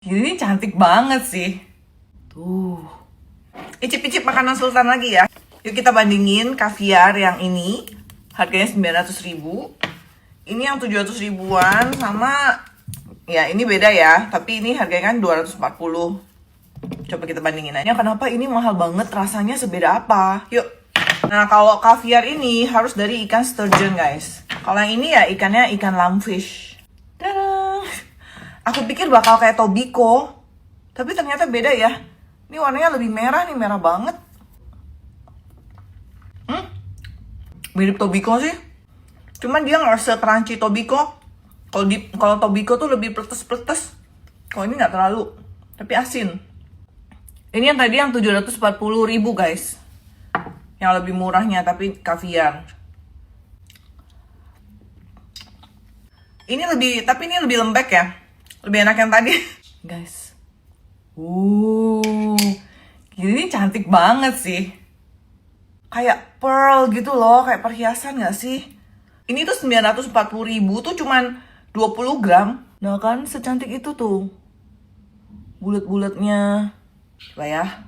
Ini cantik banget sih. Tuh. Icip-icip makanan sultan lagi ya. Yuk kita bandingin kaviar yang ini. Harganya 900.000. Ini yang 700 ribuan sama ya ini beda ya. Tapi ini harganya kan 240. Coba kita bandingin aja. Kenapa ini mahal banget? Rasanya sebeda apa? Yuk. Nah kalau kaviar ini harus dari ikan sturgeon guys. Kalau yang ini ya ikannya ikan lampfish. Tada! Aku pikir bakal kayak tobiko, tapi ternyata beda ya. Ini warnanya lebih merah nih, merah banget. Mirip tobiko sih. Cuman dia nggak se-crunchy tobiko. Kalau tobiko tuh lebih pletes-pletes. Kalau ini nggak terlalu, tapi asin. Ini yang tadi yang 740.000 guys. Yang lebih murahnya tapi kaviar. Ini lebih lembek ya. Lebih enak yang tadi. Guys. Ini cantik banget sih. Kayak pearl gitu loh, kayak perhiasan gak sih? Ini tuh 940.000 tuh cuman 20 gram. Nah kan secantik itu tuh. Bulet-buletnya. Coba ya.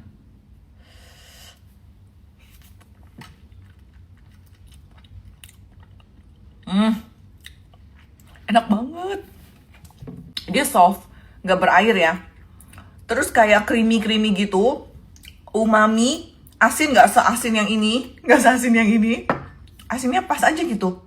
Enak banget. Dia soft, nggak berair ya. Terus kayak creamy gitu, umami, asin nggak seasin yang ini, nggak seasin yang ini. Asinnya pas aja gitu.